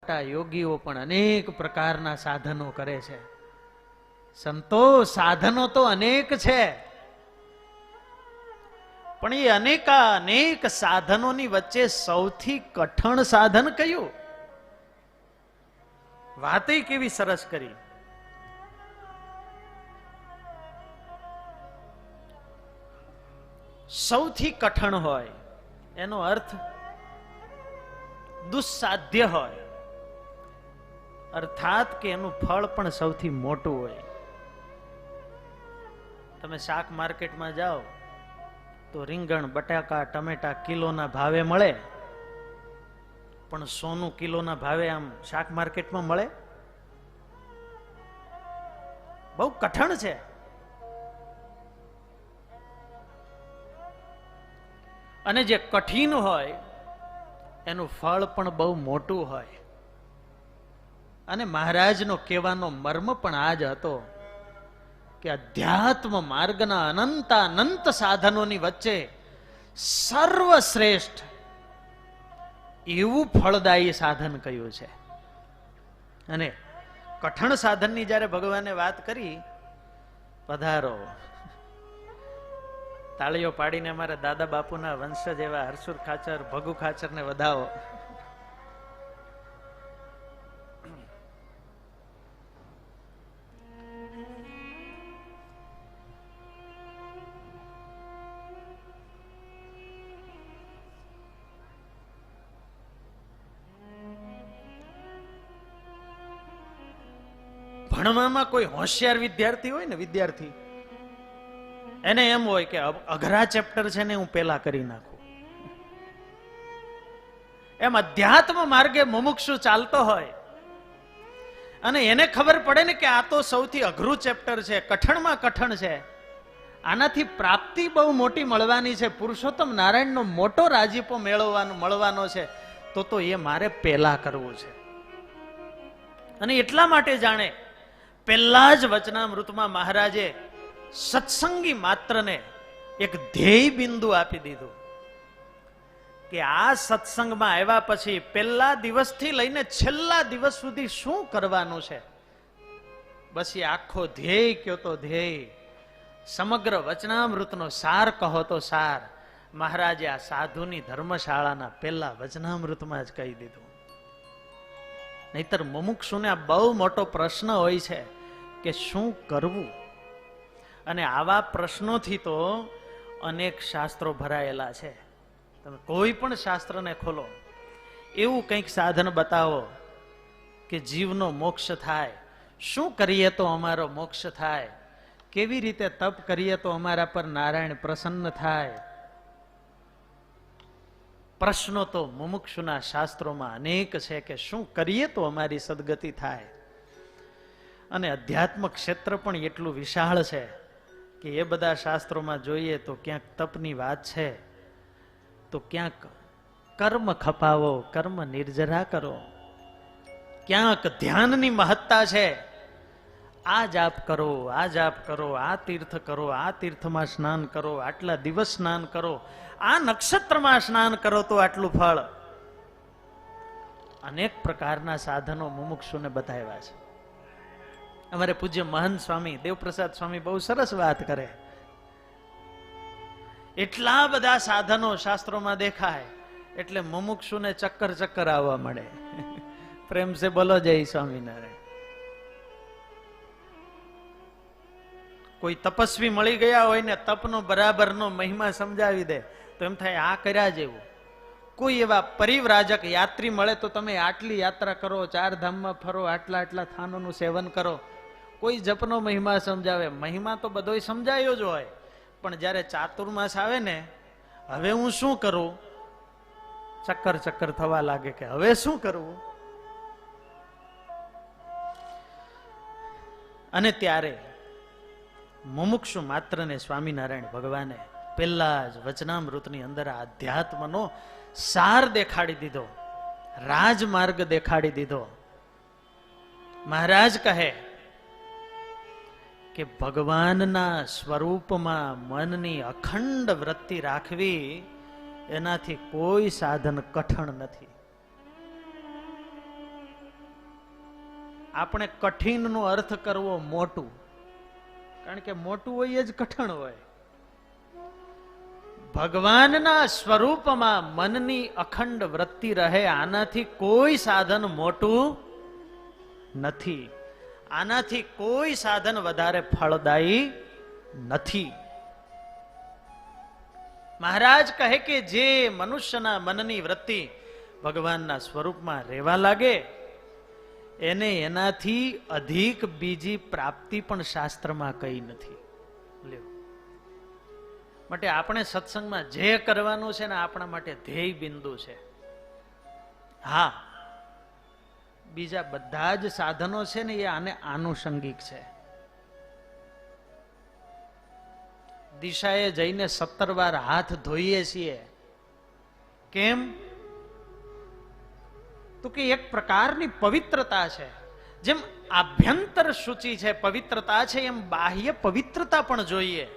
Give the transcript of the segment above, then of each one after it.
મોટા યોગીઓ પણ અનેક પ્રકારના સાધનો કરે છે. સંતો સાધનો તો અનેક છે, પણ એ અનેક સાધનોની વચ્ચે સૌથી કઠણ સાધન કયું? વાતે કેવી સરસ કરી. સૌથી કઠણ હોય એનો અર્થ દુસ્સાધ્ય હોય, અર્થાત કે એનું ફળ પણ સૌથી મોટું હોય. તમે શાક માર્કેટમાં જાઓ તો રીંગણ, બટાકા, ટમેટા કિલોના ભાવે મળે, પણ સોનું કિલોના ભાવે આમ શાક માર્કેટમાં મળે? બહુ કઠણ છે. અને જે કઠિન હોય એનું ફળ પણ બહુ મોટું હોય. અને મહારાજનો કહેવાનો મર્મ પણ આ જ હતો કે અધ્યાત્મ માર્ગના અનંત સાધનોની વચ્ચે સર્વશ્રેષ્ઠ એવું ફળદાયી સાધન કયું છે. અને કઠણ સાધનની જ્યારે ભગવાને વાત કરી, પધારો, તાળીઓ પાડીને અમારા દાદા બાપુના વંશજ એવા હરસુર ખાચર, ભગુ ખાચર ને વધાવો. ભણવામાં કોઈ હોશિયાર વિદ્યાર્થી હોય ને, વિદ્યાર્થી એને એમ હોય કે અઘરા ચેપ્ટર છે ને હું પેલા કરી નાખું. એમ અધ્યાત્મ માર્ગે મુમુક્ષુ ચાલતો હોય અને એને ખબર પડે ને કે આ તો સૌથી અઘરું ચેપ્ટર છે, કઠણમાં કઠણ છે, આનાથી પ્રાપ્તિ બહુ મોટી મળવાની છે, પુરુષોત્તમ નારાયણનો મોટો રાજીપો મળવાનો છે, તો એ મારે પેલા કરવું છે. અને એટલા માટે જાણે પહેલા જ વચનામૃતમાં મહારાજે સત્સંગી માત્રને એક ધ્યેય બિંદુ આપી દીધું કે આ સત્સંગમાં આવ્યા પછી પહેલા દિવસથી લઈને છેલ્લા દિવસ સુધી શું કરવાનું છે. બસ એ આખો ધ્યેય કયો તો ધ્યેય, સમગ્ર વચનામૃતનો સાર કહો તો સાર મહારાજે આ સાધુની ધર્મશાળાના પહેલા વચનામૃતમાં જ કહી દીધું. નહીતર મુમુક્ષુને આ બહુ મોટો પ્રશ્ન હોય છે કે શું કરવું. અને આવા પ્રશ્નોથી તો અનેક શાસ્ત્રો ભરાયેલા છે. તમે કોઈ પણ શાસ્ત્રને ખોલો, એવું કંઈક સાધન બતાવો કે જીવનો મોક્ષ થાય, શું કરીએ તો અમારો મોક્ષ થાય, કેવી રીતે તપ કરીએ તો અમારા પર નારાયણ પ્રસન્ન થાય. પ્રશ્નો તો મુમુક્ષુના શાસ્ત્રોમાં અનેક છે કે શું કરીએ તો અમારી સદગતિ થાય. અને અધ્યાત્મ ક્ષેત્ર પણ એટલું વિશાળ છે કે એ બધા શાસ્ત્રોમાં જોઈએ તો ક્યાંક તપની વાત છે, તો ક્યાંક કર્મ ખપાવો, કર્મ નિર્જરા કરો, ક્યાંક ધ્યાનની મહત્તા છે, આ જાપ કરો, આ જાપ કરો, આ તીર્થ કરો, આ તીર્થમાં સ્નાન કરો, આટલા દિવસ સ્નાન કરો, આ નક્ષત્રમાં સ્નાન કરો તો આટલું ફળ. અનેક પ્રકારના સાધનો મુમુક્ષુને બતાવ્યા છે. અમારે પૂજ્ય મહંત સ્વામી દેવપ્રસાદ સ્વામી બહુ સરસ વાત કરે. એટલા બધા સાધનો શાસ્ત્રોમાં દેખાય એટલે મુમુક્ષુને ચક્કર આવવા મળે. પ્રેમ સે બોલો જય સ્વામિનારાયણ. કોઈ તપસ્વી મળી ગયા હોય ને તપનો બરાબરનો મહિમા સમજાવી દે તો એમ થાય આ કર્યા જેવું. કોઈ એવા પરિવ્રાજક યાત્રી મળે તો તમે આટલી યાત્રા કરો, 4 ધામમાં ફરો, આટલા થાનોનું સેવન કરો. કોઈ જપનો મહિમા સમજાવે, મહિમા તો બધોય સમજાયો જ હોય, પણ જ્યારે ચાતુર્માસ આવે ને, હવે હું શું કરું, ચક્કર થવા લાગે કે હવે શું કરવું. અને ત્યારે મુમુક્ષુ માત્રને સ્વામિનારાયણ ભગવાને પહેલા જ વચનામૃતની અંદર આ અધ્યાત્મનો સાર દેખાડી દીધો, રાજમાર્ગ દેખાડી દીધો. મહારાજ કહે કે ભગવાનના સ્વરૂપમાં મનની અખંડ વૃત્તિ રાખવી એનાથી કોઈ સાધન કઠણ નથી. આપણે કઠિનનો અર્થ કરવો મોટું, કારણ કે મોટું હોય એ જ કઠણ હોય. ભગવાનના સ્વરૂપમાં મનની અખંડ વૃત્તિ રહે, આનાથી કોઈ સાધન મોટું નથી, આનાથી કોઈ સાધન વધારે ફળદાયી નથી. મહારાજ કહે કે જે મનુષ્યના મનની વૃત્તિ ભગવાનના સ્વરૂપમાં રહેવા લાગે એને એનાથી અધિક બીજી પ્રાપ્તિ પણ શાસ્ત્રમાં કઈ નથી. લ્યો, માટે આપણે સત્સંગમાં જે કરવાનું છે ને આપણા માટે ધ્યેય બિંદુ છે. હા, બીજા બધા જ સાધનો છે ને એ આને આનુષંગિક છે. દિશાએ જઈને 17 વાર હાથ ધોઈએ છીએ, કેમ? તો કે એક પ્રકારની પવિત્રતા છે. જેમ આભ્યંતર શુચિ છે, પવિત્રતા છે, એમ બાહ્ય પવિત્રતા પણ જોઈએ.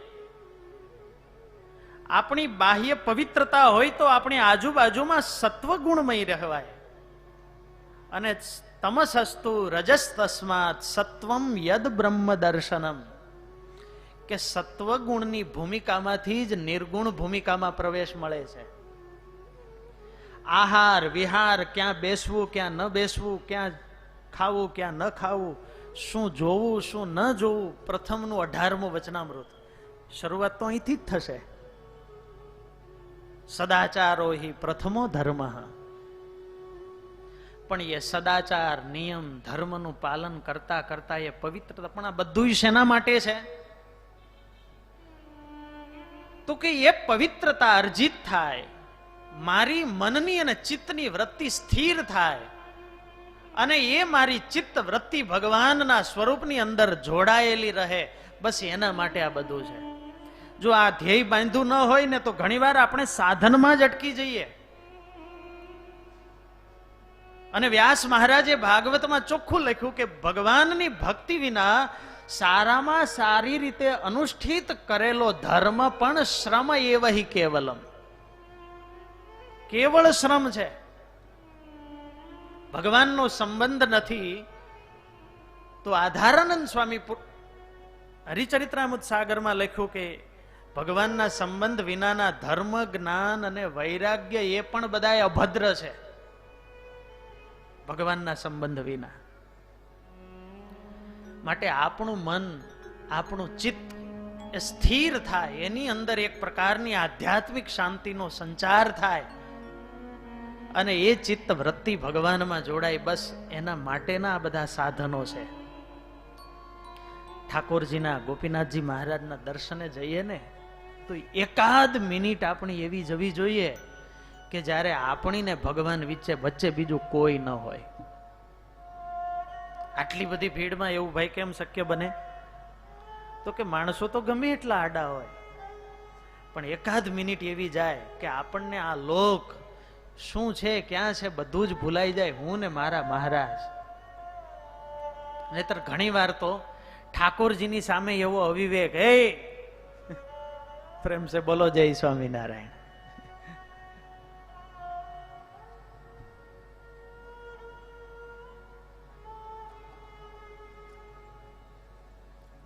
આપણી બાહ્ય પવિત્રતા હોય તો આપણી આજુબાજુમાં સત્વગુણમય રહેવાય. અને તમસસ્તુ રજસ તસ્માત સત્વમ યદ બ્રહ્મ દર્શનમ, કે સત્વગુણની ભૂમિકામાંથી જ નિર્ગુણ ભૂમિકામાં પ્રવેશ મળે છે. આહાર વિહાર, ક્યાં બેસવું ક્યાં ન બેસવું, ક્યાં ખાવું ક્યાં ન ખાવું, શું જોવું શું ન જોવું, પ્રથમનું 18મું વચનામૃત. શરૂઆત તો અહીંથી જ થશે. સદાચારો હિ પ્રથમો ધર્મ. પણ એ સદાચાર નિયમ ધર્મનું પાલન કરતા કરતા એ પવિત્રતા, પણ આ બધું શેના માટે છે? તો કે એ પવિત્રતા અર્જિત થાય, મારી મનની અને ચિત્તની વૃત્તિ સ્થિર થાય, અને એ મારી ચિત્ત વૃત્તિ ભગવાનના સ્વરૂપની અંદર જોડાયેલી રહે. બસ એના માટે આ બધું છે. જો આ ધ્યેય બાંધ્યું ન હોય ને તો ઘણીવાર આપણે સાધનમાં જ અટકી જઈએ. અને વ્યાસ મહારાજે ભાગવતમાં ચોખ્ખું લખ્યું કે ભગવાનની ભક્તિ વિના સારામાં સારી રીતે અનુષ્ઠિત કરેલો ધર્મ પણ શ્રમ એવહિ કેવલમ, કેવળ શ્રમ છે. ભગવાનનો સંબંધ નથી તો આધારાનંદ સ્વામી હરિચરિત્રામૃત સાગરમાં લખ્યું કે ભગવાનના સંબંધ વિનાના ધર્મ, જ્ઞાન અને વૈરાગ્ય એ પણ બધા અભદ્ર છે. ભગવાનના સંબંધ વિના. માટે આપણું મન, આપણું ચિત્ત એ સ્થિર થાય, એની અંદર એક પ્રકારની આધ્યાત્મિક શાંતિનો સંચાર થાય, અને એ ચિત્ત વૃત્તિ ભગવાનમાં જોડાય. બસ એના માટેના આ બધા સાધનો છે. ઠાકોરજીના, ગોપીનાથજી મહારાજના દર્શને જઈએ ને તો એકાદ મિનિટ આપણી એવી જવી જોઈએ કે જ્યારે આપણીને ભગવાન વચ્ચે બીજું કોઈ ન હોય. આટલી બધી ભીડમાં એવું ભાઈ કેમ શક્ય બને? તો કે માણસો તો ગમે એટલા આડા હોય, પણ એકાદ મિનિટ એવી જાય કે આપણને આ લોક શું છે ક્યાં છે બધું જ ભૂલાઈ જાય, હું ને મારા મહારાજ. નહીતર ઘણી વાર તો ઠાકોરજીની સામે એવો અવિવેક, હે પ્રેમ સે બોલો જય સ્વામિનારાયણ.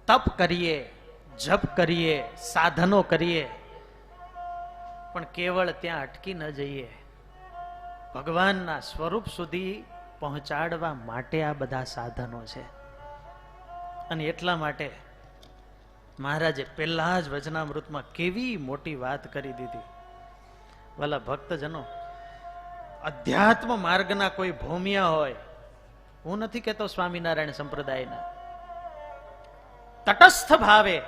તપ કરીએ, જપ કરીએ, સાધનો કરીએ, પણ કેવળ ત્યાં અટકી ન જઈએ. ભગવાનના સ્વરૂપ સુધી પહોંચાડવા માટે આ બધા સાધનો છે. અને એટલા માટે મહારાજે પહેલા જ વચનામૃતમાં કેવી મોટી વાત કરી દીધી. વાલા ભક્તજનો, અધ્યાત્મ માર્ગના કોઈ ભૂમિયા હોય, હું નથી કહેતો સ્વામિનારાયણ સંપ્રદાયના, તટસ્થ ભાવે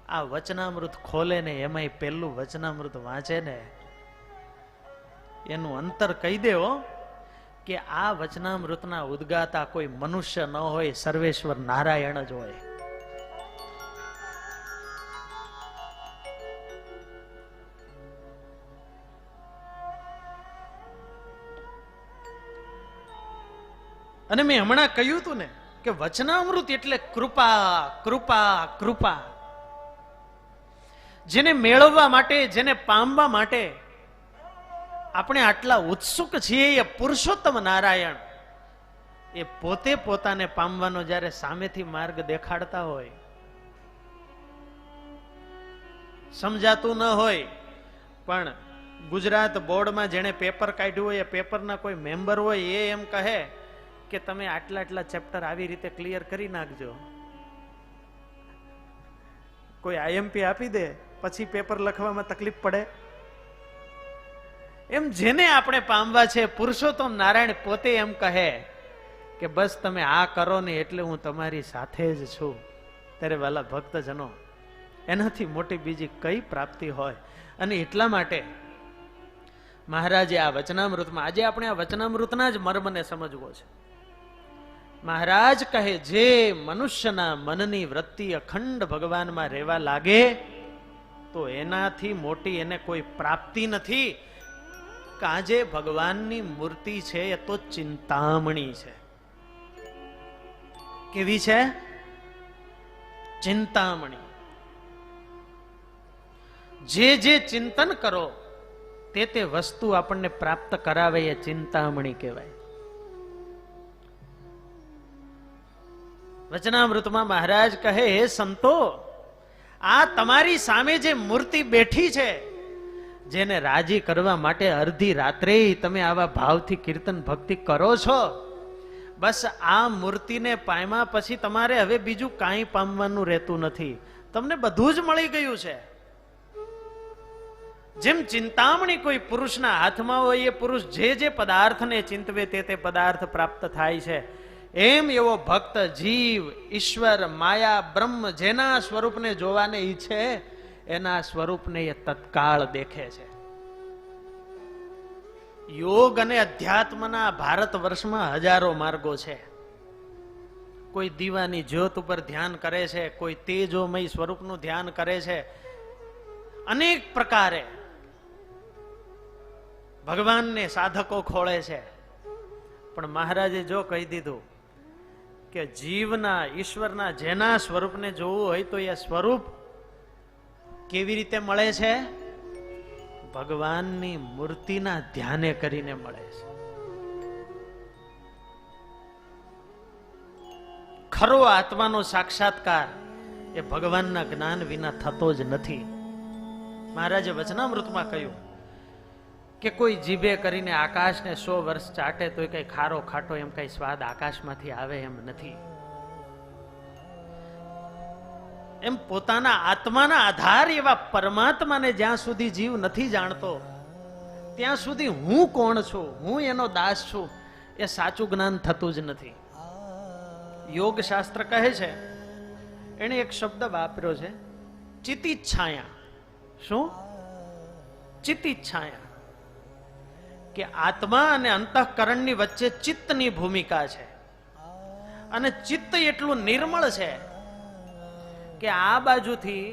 આ વચનામૃત ખોલે ને એમાંય પહેલું વચનામૃત વાંચે ને એનું અંતર કહી દેવો કે આ વચનામૃતના ઉદ્ગાતા કોઈ મનુષ્ય ન હોય, સર્વેશ્વર નારાયણ જ હોય. અને મેં હમણાં કહ્યું હતું ને કે વચનામૃત એટલે કૃપા, કૃપા, કૃપા. જેને મેળવવા માટે, જેને પામવા માટે આપણે આટલા ઉત્સુક છીએ એ પુરુષોત્તમ નારાયણ એ પોતે પોતાને પામવાનો જ્યારે સામેથી માર્ગ દેખાડતા હોય, સમજાતું ન હોય, પણ ગુજરાત બોર્ડમાં જેણે પેપર કાઢ્યું હોય એ પેપરના કોઈ મેમ્બર હોય એ એમ કહે કે તમે આટલા આટલા ચેપ્ટર આવી રીતે ક્લિયર કરી નાખજો, કોઈ આઈએમપી આપી દે પછી પેપર લખવામાં તકલીફ પડે. એમ જેને આપણે પામવા છે પુરુષોત્તમ નારાયણ પોતે એમ કહે કે બસ તમે આ કરો ને એટલે હું તમારી સાથે જ છું. ત્યારે વાલા ભક્તજનો, એનાથી મોટી બીજી કઈ પ્રાપ્તિ હોય? અને એટલા માટે મહારાજે આ વચનામૃતમાં, આજે આપણે આ વચનામૃતના જ મર્મને સમજવો છે. મહારાજ કહે જે મનુષ્યના મનની વૃત્તિ અખંડ ભગવાનમાં રહેવા લાગે તો એનાથી મોટી એને કોઈ પ્રાપ્તિ નથી. આજે ભગવાનની મૂર્તિ છે એ તો ચિંતામણી છે. કેવી છે? ચિંતામણી. જે જે ચિંતન કરો તે તે વસ્તુ આપણને પ્રાપ્ત કરાવે એ ચિંતામણી કહેવાય. વચનામૃતમાં મહારાજ કહે, હે સંતો, આ તમારી સામે જે મૂર્તિ બેઠી છે, જેને રાજી કરવા માટે અડધી રાત્રે તમે આવા ભાવથી કીર્તન ભક્તિ કરો છો, બસ આ મૂર્તિને પામ્યા પછી તમારે હવે બીજું કાંઈ પામવાનું રહેતું નથી. તમને બધું જ મળી ગયું છે. જેમ ચિંતામણી કોઈ પુરુષના હાથમાં હોય, એ પુરુષ જે જે પદાર્થને ચિંતવે તે તે પદાર્થ પ્રાપ્ત થાય છે, એમ એવો ભક્ત જીવ ઈશ્વર માયા બ્રહ્મ જેના સ્વરૂપને જોવાને ઈચ્છે એના સ્વરૂપને એ તત્કાળ દેખે છે. યોગ અને અધ્યાત્મના ભારત વર્ષમાં હજારો માર્ગો છે. કોઈ દીવાની જ્યોત ઉપર ધ્યાન કરે છે, કોઈ તેજોમય સ્વરૂપનું ધ્યાન કરે છે, અનેક પ્રકારે ભગવાનને સાધકો ખોળે છે. પણ મહારાજે જો કહી દીધું કે જીવના ઈશ્વરના જેના સ્વરૂપને જોવું હોય તો એ સ્વરૂપ કેવી રીતે મળે છે? ભગવાનની મૂર્તિના ધ્યાને કરીને મળે છે. ખરો આત્માનો સાક્ષાત્કાર એ ભગવાનના જ્ઞાન વિના થતો જ નથી. મહારાજે વચનામૃતમાં કહ્યું કે કોઈ જીભે કરીને આકાશને 100 વર્ષ ચાટે તો કઈ ખારો ખાટો એમ કઈ સ્વાદ આકાશમાંથી આવે એમ નથી. એમ પોતાના આત્માના આધાર એવા પરમાત્માને જ્યાં સુધી જીવ નથી જાણતો ત્યાં સુધી હું કોણ છું, હું એનો દાસ છું, એ સાચું જ્ઞાન થતું જ નથી. યોગ શાસ્ત્ર કહે છે, એને એક શબ્દ વાપર્યો છે, ચિતિચ્છાયા. શું? ચિતિચ્છાયા. કે આત્મા અને અંતઃકરણની વચ્ચે ચિત્તની ભૂમિકા છે. અને ચિત્ત એટલું નિર્મળ છે કે આ બાજુથી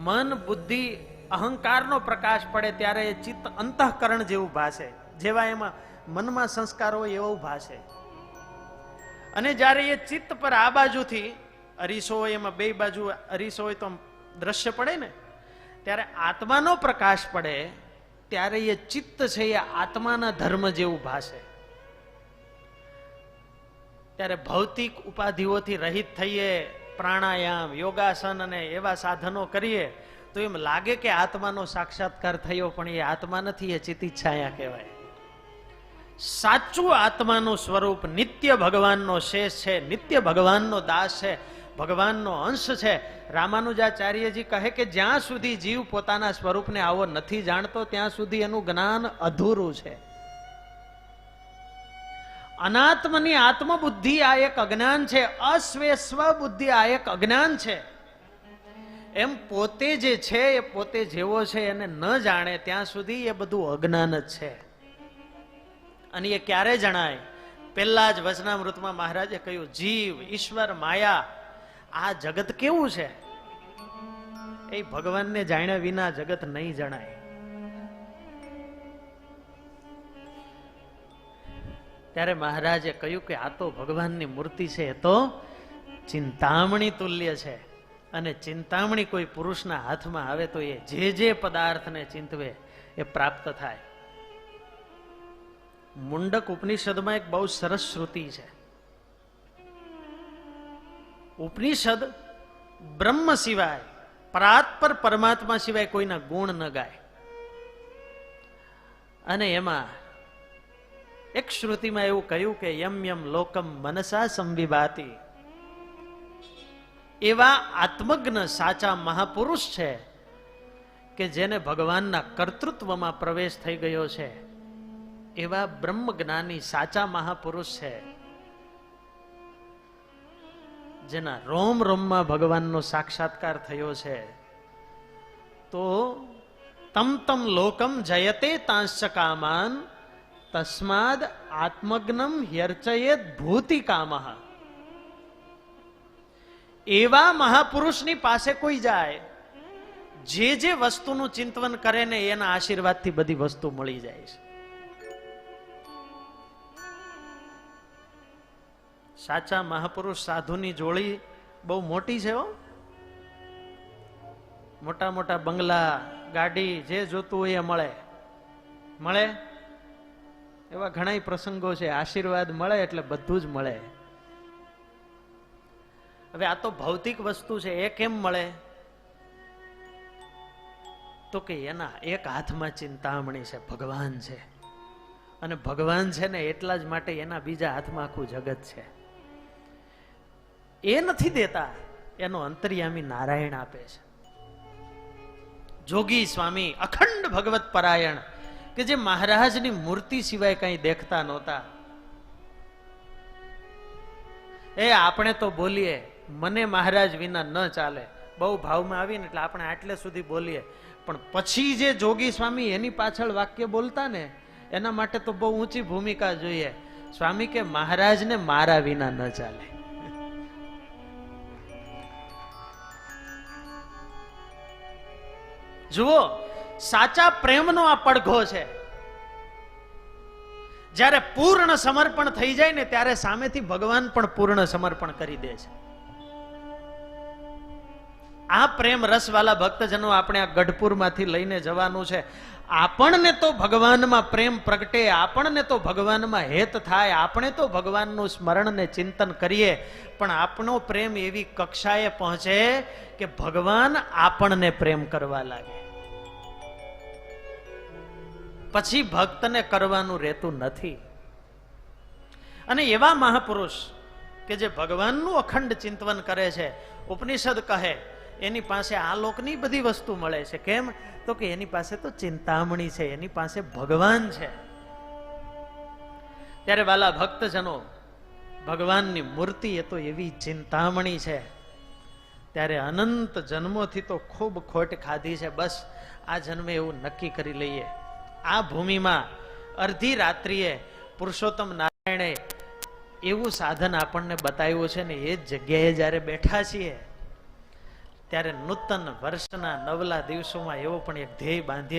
મન બુદ્ધિ અહંકારનો પ્રકાશ પડે ત્યારે એ ચિત્ત અંતઃકરણ જેવું ભાસે, જેવા એમાં મનમાં સંસ્કાર હોય એવું ભાસે. અને જ્યારે એ ચિત્ત પર આ બાજુથી અરીસો હોય, એમાં બે બાજુ અરીસો હોય તો દ્રશ્ય પડે ને, ત્યારે આત્માનો પ્રકાશ પડે ત્યારે એ ચિત્ત છે એ આત્માના ધર્મ જેવું ભાસે. ત્યારે ભૌતિક ઉપાધિઓથી રહિત થઈએ, પ્રાણાયામ યોગાસન અને એવા સાધનો કરીએ તો એમ લાગે કે આત્માનો સાક્ષાત્કાર થયો, પણ એ આત્મા નથી, એ ચિતિચ્છાયા કહેવાય. સાચું આત્માનું સ્વરૂપ નિત્ય ભગવાનનો શેષ છે, નિત્ય ભગવાનનો દાસ છે, ભગવાનનો અંશ છે. રામાનુજાચાર્યજી કહે કે જ્યાં સુધી જીવ પોતાના સ્વરૂપને આવો નથી જાણતો ત્યાં સુધી એનું જ્ઞાન અધૂરું છે. અનાત્મની આત્મબુદ્ધિ આ એક અજ્ઞાન છે, અસ્વે સ્વબુદ્ધિ આ એક અજ્ઞાન છે. એમ પોતે જે છે એ પોતે જેવો છે એને ન જાણે ત્યાં સુધી એ બધું અજ્ઞાન જ છે. અને એ ક્યારે જણાય? પહેલા જ વચનામૃતમાં મહારાજે કહ્યું, જીવ ઈશ્વર માયા આ જગત કેવું છે એ ભગવાનને જાણ્યા વિના જગત નહીં જણાય. ત્યારે મહારાજે કહ્યું કે આ તો ભગવાનની મૂર્તિ છે, એ તો ચિંતામણી તુલ્ય છે. અને ચિંતામણી કોઈ પુરુષના હાથમાં આવે તો એ જે જે પદાર્થને ચિંતવે એ પ્રાપ્ત થાય. મુંડક ઉપનિષદમાં એક બહુ સરસ શ્રુતિ છે. ઉપનિષદ બ્રહ્મ સિવાય, પરાત્પર પરમાત્મા સિવાય કોઈના ગુણ ન ગાય. અને એમાં એક શ્રુતિમાં એવું કહ્યું કે યમ યમ લોકમ મનસા સંવિભાતિ, એવા આત્મજ્ઞ સાચા મહાપુરુષ છે કે જેને ભગવાનના કર્તૃત્વમાં પ્રવેશ થઈ ગયો છે. એવા બ્રહ્મ જ્ઞાની સાચા મહાપુરુષ છે જેના રોમ રોમમાં ભગવાનનો સાક્ષાત્કાર થયો છે. તો તમ તમ લોકમ જયતે તાંશ્ચ કામાન તસ્માદ આત્મજ્ઞમ યર્ચયેત ભૂતિ કામઃ. એવા મહાપુરુષની પાસે કોઈ જાય, જે જે વસ્તુનું ચિંતન કરે ને એના આશીર્વાદથી બધી વસ્તુ મળી જાય છે. સાચા મહાપુરુષ સાધુની જોડી બહુ મોટી છે. મોટા મોટા બંગલા, ગાડી, જે જોતું હોય એ મળે. એવા ઘણા પ્રસંગો છે. આશીર્વાદ મળે એટલે બધું જ મળે. હવે આ તો ભૌતિક વસ્તુ છે, એ કેમ મળે? તો કે એના એક હાથમાં ચિંતામણી છે, ભગવાન છે. અને ભગવાન છે ને એટલા જ માટે એના બીજા હાથમાં આખું જગત છે. એ નથી દેતા, એનો અંતર્યામી નારાયણ આપે છે. જોગી સ્વામી અખંડ ભગવત પરાયણ, કે જે મહારાજની મૂર્તિ સિવાય કઈ દેખતા નહોતા. એ આપણે તો બોલીએ મને મહારાજ વિના ન ચાલે, બહુ ભાવમાં આવીને એટલે આપણે આટલે સુધી બોલીએ. પણ પછી જે જોગી સ્વામી એની પાછળ વાક્ય બોલતા ને, એના માટે તો બહુ ઊંચી ભૂમિકા જોઈએ. સ્વામી કે મહારાજને મારા વિના ન ચાલે. જુઓ, સાચા પ્રેમનો આ પડઘો છે. જ્યારે પૂર્ણ સમર્પણ થઈ જાય ને ત્યારે સામેથી ભગવાન પણ પૂર્ણ સમર્પણ કરી દે છે. આ પ્રેમ રસવાલા ભક્તજનો આપણે આ ગઢપુરમાંથી લઈને જવાનું છે. આપણને તો ભગવાનમાં પ્રેમ પ્રગટે, આપણને તો ભગવાનમાં હેત થાય, આપણે તો ભગવાનનું સ્મરણ ને ચિંતન કરીએ, પણ આપણો પ્રેમ એવી કક્ષાએ પહોંચે કે ભગવાન આપણને પ્રેમ કરવા લાગે. પછી ભક્તને કરવાનું રહેતું નથી. અને એવા મહાપુરુષ કે જે ભગવાનનું અખંડ ચિંતન કરે છે, ઉપનિષદ કહે એની પાસે આ લોકની બધી વસ્તુ મળે છે. કેમ? તો કે એની પાસે તો ચિંતામણી છે, એની પાસે ભગવાન છે. ત્યારે વાલા ભક્તજનો, ભગવાનની મૂર્તિ એ તો એવી ચિંતામણી છે. ત્યારે અનંત જન્મોથી તો ખૂબ ખોટ ખાધી છે. બસ આ જન્મે એવું નક્કી કરી લઈએ. આ ભૂમિમાં અડધી રાત્રિએ પુરુષોત્તમ નારાયણે એવું સાધન આપણને બતાવ્યું છે ને, એ જ જગ્યાએ જયારે બેઠા છીએ ત્યારે નૂતન વર્ષના નવલા દિવસોમાં એવો પણ એક ધ્યેય બાંધીએ